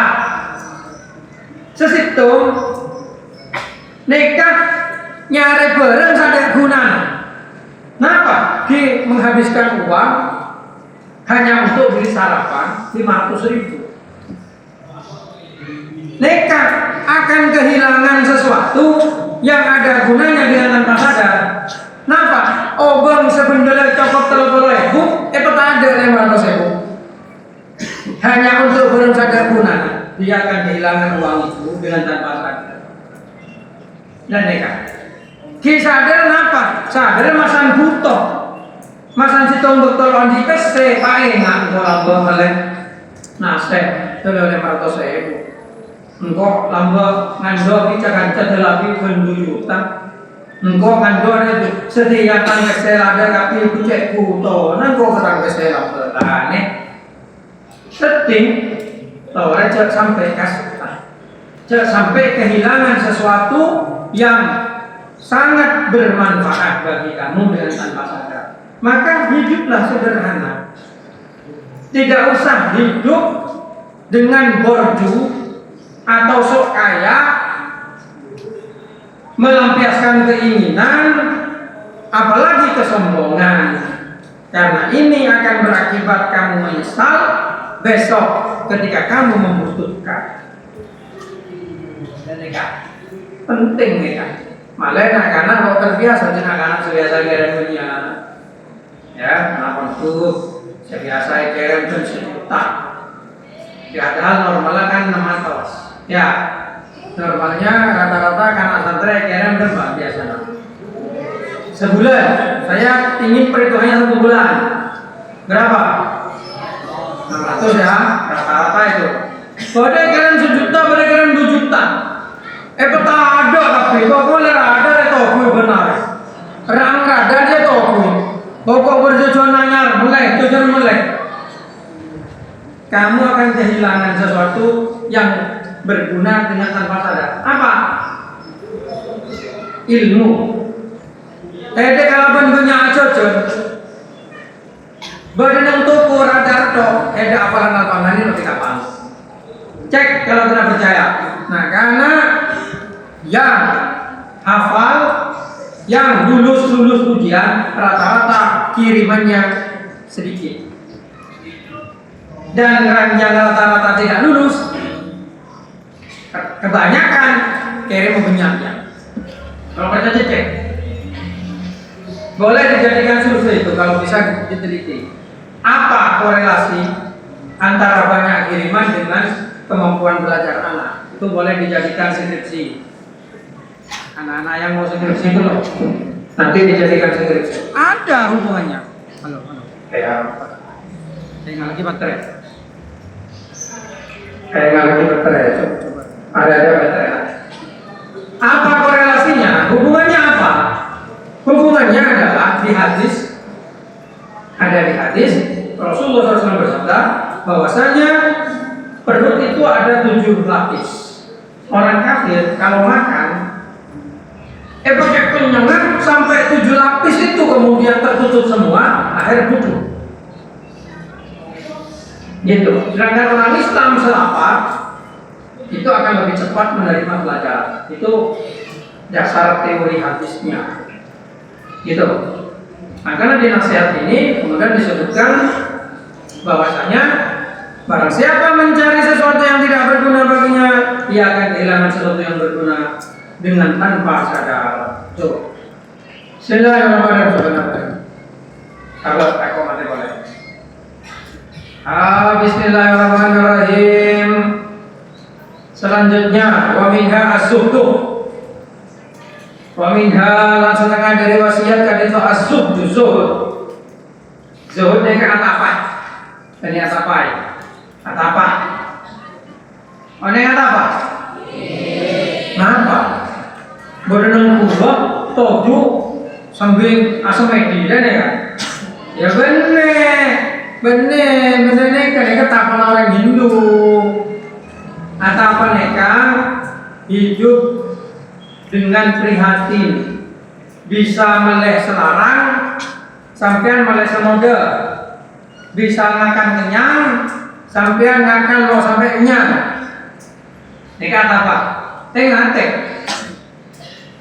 sesitu nikah nyari barang sadar guna. Kenapa? Dia menghabiskan uang hanya untuk beli sarapan 500.000. Nikah akan kehilangan sesuatu yang ada gunanya dengan tanpa sadar. Kenapa? Obang sebenarnya cokok 30.000, itu tak ada 500.000. Hanya untuk barang sadar gunanya, dia akan kehilangan uang itu dengan tanpa sadar. Dan nikah. Ki sadar kenapa? Sadar masan butuh. Masan situng betul on di PC, paengan kalau abang oleh nasib, itu 500.000. Engkau lamba ngandor di Jakarta delapi penduyutan. Engkau ngandor itu sediakan kesel ada tapi kucek kuto. Engkau ketang kesel apa nih? Setting, tahu aja sampai sampai kehilangan sesuatu yang sangat bermanfaat bagi kamu dengan tanpa sadar. Maka hiduplah sederhana. Tidak usah hidup dengan borju atau sok kaya, melampiaskan keinginan, apalagi kesombongan. Karena ini akan berakibat kamu menyesal besok ketika kamu membutuhkan. Penting nih kan. Malah anak-anak kalau terbiasa dengan anak-anak sebiasa kirim punya, ya, kenapa tuh sebiasa kirim pun sejuta. Padahal normalnya kan 600. Ya, normalnya rata-rata karena santri kirim berapa biasa? Sebulan. Saya ingin perhitungannya 1 bulan. Berapa? 600 ya, rata-rata itu. Pada kirim 1 juta, pada kirim 2 juta. Peta ada tapi kok boleh ada itu benar. Rang ada dia tuh. Pokok berjujuan nanyar mulai, tujuan mulai. Kamu akan kehilangan sesuatu yang berguna dengan tanpa sadar. Apa? Ilmu. Kalau bentuknya aja-aja. Badan toko radar tok, ada apalan ini lebih kapan? Cek kalau tidak percaya. Nah, karena yang hafal, yang lulus ujian rata-rata kirimannya sedikit. Dan yang rata-rata tidak lulus, kebanyakan kirim banyaknya. Kalau percaya cek. Boleh dijadikan survei itu kalau bisa diteliti. Apa korelasi antara banyak kiriman dengan kemampuan belajar anak itu boleh dijadikan skripsi. Anak-anak yang mau skripsi itu loh, nanti dijadikan skripsi. Ada hubungannya. Halo. Kayak apa? Saya nggak lagi baterai. Kayak nggak lagi baterai. Coba. Ada baterai. Apa korelasinya? Hubungannya apa? Hubungannya adalah di hadis. Ada di hadis Rasulullah SAW bersabda bahwasanya perut itu ada 7 lapis. Orang kafir kalau makan pakai kenyangan sampai 7 lapis itu kemudian tertutup semua, akhir butuh. Gitu. Sedangkan orang Islam selapar itu akan lebih cepat menerima pelajaran. Itu dasar teori hadisnya. Gitu. Nah, karena di nasihat ini kemudian disebutkan bahwasanya barang siapa mencari sesuatu yang tidak berguna baginya, ia akan kehilangan sesuatu yang berguna dengan tanpa sadar. Coba. Bismillahirrahmanirrahim. Kalau aku mati boleh. Bismillahirrahmanirrahim. Selanjutnya, wa minha as-suhdu. Wa minha lan setengah dari wasiat kadito as-suhdu zuhud. Zuhud ini kan apa? Ini apa? Apa? Ini apa? Napa? Bodoh kulo, toju, sambil asam edi dan ya. Ya bener kan ketapan orang Hindu. Atau mereka hidup dengan prihatin, bisa meleh selarang, sampean meleh semode, bisa ngakan kenyang, sampean ngakan lo sampai kenyang. Ini kata apa? Ngantek,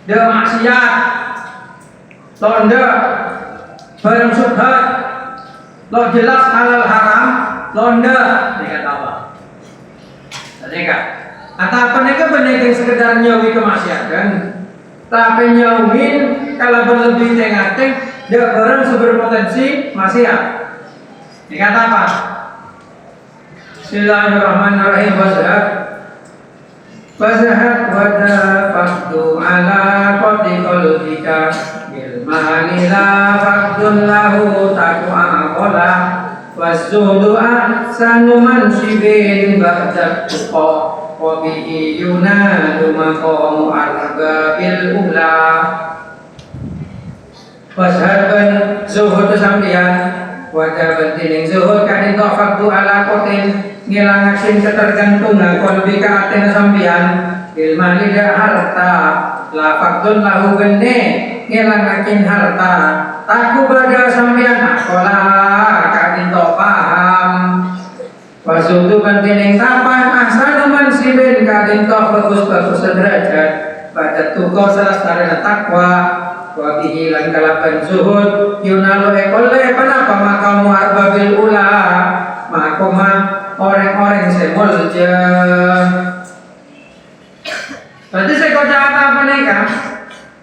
de maksiat, londe, barang subhat, lo jelas halal haram, londe. Ini kata apa? Mereka, atau apa mereka benar sekedar nyawi kemaksiatan, tapi nyawin kalau berlebih tengah dia barang berpotensi maksiat. Ini kata apa? Bismillahirrahmanirrahim. Wazahab wadafaktu ala qadri qalbika bil malila fakdun lahu taku'akola waszudu ahsanu mansibin ba'dak tuqa wa bihi yunadu maqamu arbabil ula. Washaban zuhud sampian wajabat dining zuhud kadin faktu ala qatin ngilangasin ketergantungan kolbika aten sampian ilma lidah harta la faktun lahu gende ngilangakin harta taku bada sampian akola kadin to paham wasudu bantining tapan ahsanu mansibin kadin to bagus-bagus derajat pada tuko salastarana takwa wabihi lan kalaban zuhud yunalu ekole panapa makamu arbabil ula makoma orang-orang semul je. Berarti saya kata apa mereka?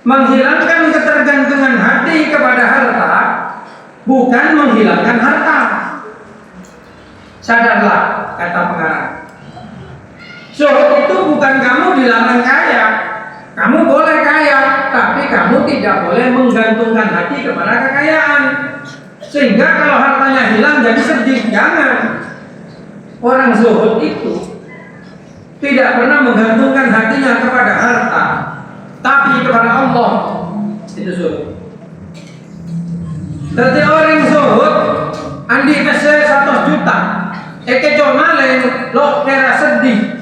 Menghilangkan ketergantungan hati kepada harta, bukan menghilangkan harta. Sadarlah kata pengarang. Zuhud itu bukan kamu dilarang kaya. Kamu boleh kaya, tapi kamu tidak boleh menggantungkan hati kepada kekayaan. Sehingga kalau hartanya hilang jadi sedih, jangan. Orang zuhud itu tidak pernah menggantungkan hatinya kepada harta, tapi kepada Allah. Itu zuhud. Jadi orang zuhud andi kese 100 juta, comalen lo kira sedih.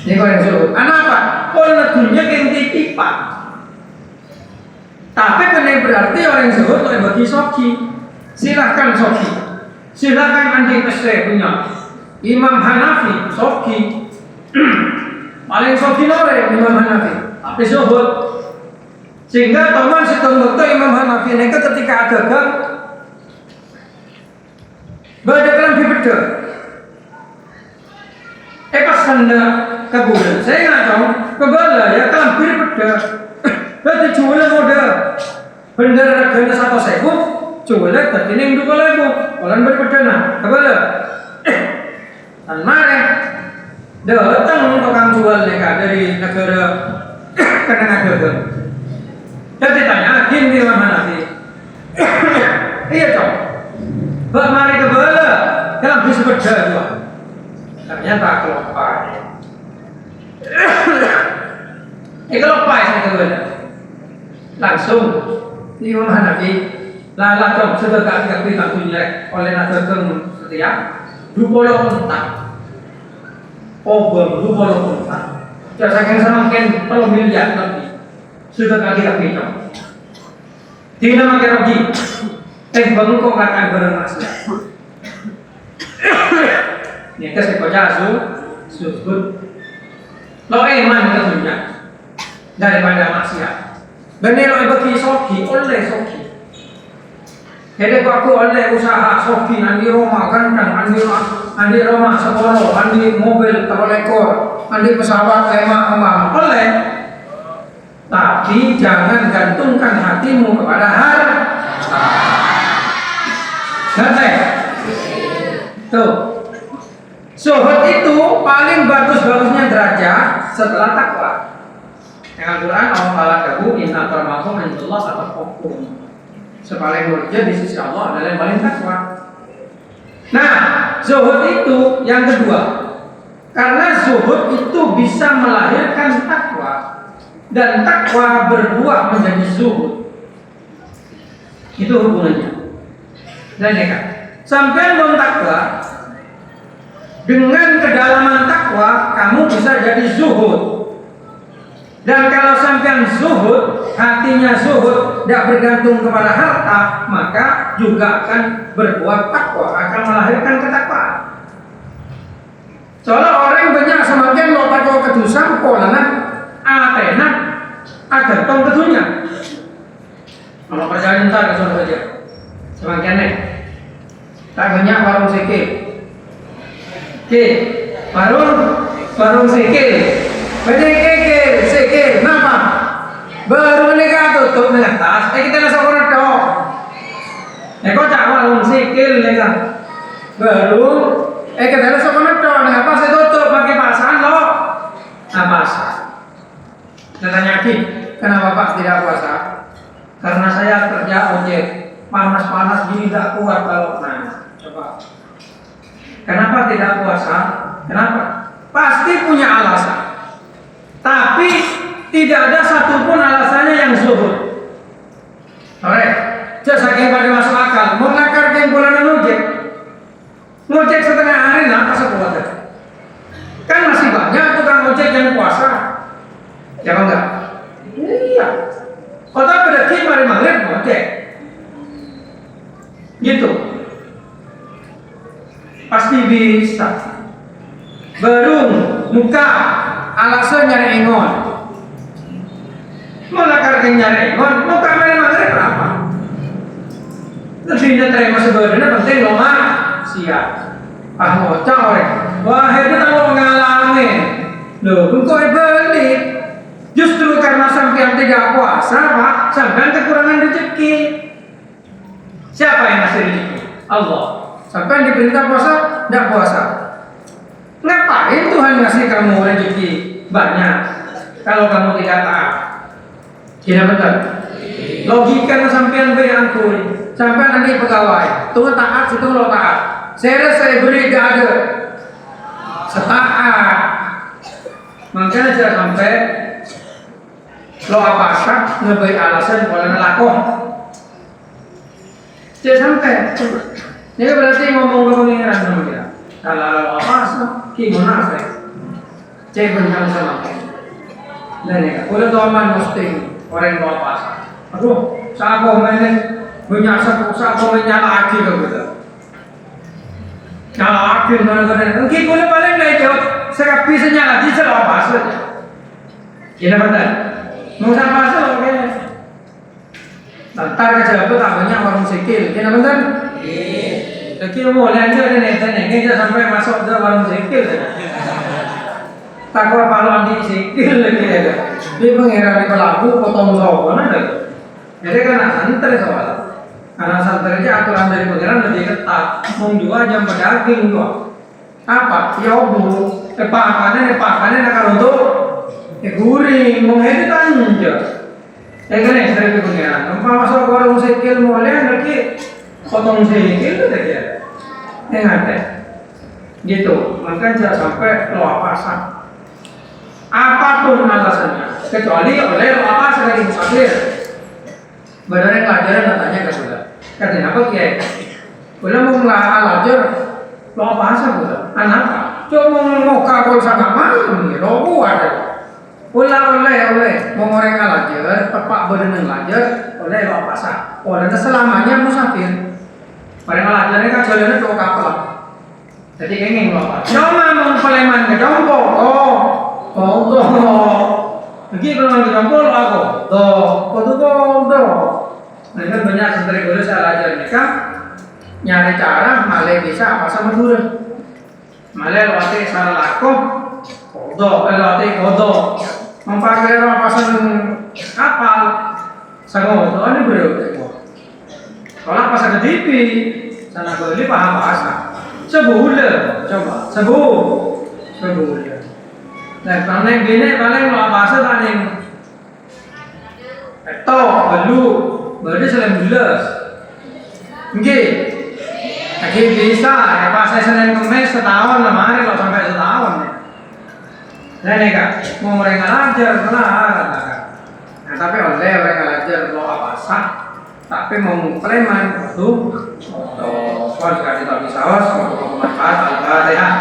Ini orang zuhud. Kenapa? Kalau dunia yang titipan. Tapi benar berarti orang zuhud oleh bagi soki. Silahkan soki. Silahkan andi kese punya. Imam Hanafi, soki, paling soki nore Imam Hanafi, tapi zuhud. Sehingga teman si betul Imam Hanafi ini ketika ada gang, baca kelam bibeda. Pas senda kebulan, saya nggak tahu kebala ya kelam bibeda. Berarti jualan mode, bendera reganya 1.000, jualan terkini 2.000, orang berbeda nah kebala. Dan mare dari negara Kanada. Dan ditanya, gini mana sih? Iya cok. Bak mari ke bola dalam bis sepeda dua. Ternyata kelopai. Kelopai saya ke bola. Langsung Imam Hanafi lala cok sudah kaki takutnya oleh nasakan setiap dupolo kontak. Obor dupolo kontak. Jangan semakin perlu miliar lebih. Sudah kaki cok. Tidak makin rugi. Bangun kok akan bermaksiat. Ini kasih kojazu, sujud. Lo iman tentunya daripada maksiat. Benar lo bagi soki oleh soki. Jadi aku oleh usaha soki andi rumah kandang, andi rumah sekolah, andi mobil terolekor, andi pesawat lema emang oleh. Tapi jangan gantungkan hatimu kepada harta. Santai. Tuh. Zuhud itu paling bagus-bagusnya derajat setelah takwa. Yang Al-Quran Allah kabu inna akramakum indallah atqakum. Sepaling murjah di sisi Allah adalah yang paling takwa. Nah, zuhud itu yang kedua. Karena zuhud itu bisa melahirkan takwa dan takwa berbuah menjadi zuhud. Itu hubungannya. Dan ya kan, sampai belum takwa, dengan kedalaman takwa kamu bisa jadi zuhud. Dan kalau sampai zuhud, hatinya zuhud, tidak bergantung kepada harta, maka juga akan berbuat takwa, akan melahirkan ketakwaan. Soalnya orang banyak semakin mau takwa kedusan, polana, atena, agar tong kedunya. Kalau perjalanan ntar ke saja, semakin nih. Tak banyak warung sikil. Warung sikil. Sikil, kenapa? Baru nikah tutup dengan tas. Kita langsung korek dong. Kok tak warung sikil nikah. Baru, kita langsung korek dong. Apa saya tutup pakai pasangan loh? Puasa. Saya tanya lagi, kenapa Pak tidak puasa? Karena saya kerja ojek. Panas-panas gini tidak kuat kalau coba. Kenapa tidak puasa? Kenapa? Pasti punya alasan. Tapi tidak ada satupun alasannya yang zuhud. Oke, jasa yang pada masuk akal. Mau nakar yang bulan ngojek setengah hari nak pasal kuat. Kan masih banyak tukang ojek yang puasa. Ya enggak? Iya. Kota berarti mari maghrib ngojek. Gitu. Pasti bisa. Berung, muka, alasan nyari engon. Mau nakar nyari engon, muka main maghrib berapa? Lebihnya terima sebenarnya penting loh mak. Siap. Ngocak orang. Wah itu kalau mengalami. Loh, kok beli? Justru karena sampean tidak puasa, Pak, sampean kekurangan rezeki. Siapa yang ngasih rezeki? Allah. Sampai diperintah puasa, tidak puasa. Ngapain Tuhan ngasih kamu rezeki banyak kalau kamu tidak taat? Tidak betul. Logika sampean beri angkuri. Sampean nanti pegawai. Tuhan taat, situ lo taat. Saya beri tidak ada. Setaat. Makanya saya sampai lo apa sah ngeberi alasan boleh ngelakuin. Saya sampai. Ini berarti ngomong ke pengiran sama kita. Kalau apa sih? Gimana sih? Cek benar sama kita. Dan ya, udah tuaman mesti orang tua pas. Aduh, saya mau main punya saya mau menyala lagi ke kita. Nyala lagi mana? Mungkin boleh balik lagi jauh. Saya bisa nyala di sana apa saja. Ini benar. Mau sama saja oke. Ntar kejabat banyak warung sikil. Ini benar. Jadi mau lanjut ini sampai masuk ke warung sikil. Takwa pahlawan di sikil lagi ya. Dia mengira di pelaku potong rokok ada. Jadi karena santai soal. Karena santai aja aturan dari pengiran lebih ketat. Mau jual jam pedaging kok. Apa? Ya bu. Pakannya kalau untuk Guring, mau itu kan aja. Kan yang sering pengiran. Umpama masuk warung sikil mulai nanti potong sikil itu tak ya. Ada. Gitu. Maka jangan sampai lo pasang. Apapun alasannya, kecuali oleh lo apa sebagai musafir. Benar pelajaran katanya ke sudah. Katanya apa kiai? Boleh mau belajar lo bahasa sudah. Anak cuma mau kabul sama mana? Lo buat. Oleh mau orang belajar, tepat berenang belajar, oleh lo bahasa. Oleh selamanya musafir. Orang belajar ini kan jalannya tuh kapal. Jadi kenging lo apa? Cuma mau peleman ke jompo. Lagi kalau ke jompo lo aku. Mereka banyak sentri guru saya belajar mereka nyari cara malah bisa apa sama guru. Malah lewati salah laku, lewati kodo, memakai apa pasang kapal, sangat itu ada berapa? Kalau pasang ke TV, sana beli paham bahasa. Sebulan, coba sebulan. Nah, paling gini paling lo bahasa paling itu baru selain jelas. Oke, lagi bisa ya pas Senin Kamis setahun lemari lo sampai setahun ya. Nah nih kak, mau mereka belajar kan. Nah tapi oleh mereka belajar lo apa sah, tapi mau preman itu, soal sekali tak bisa, soal bermanfaat, al-Fatihah.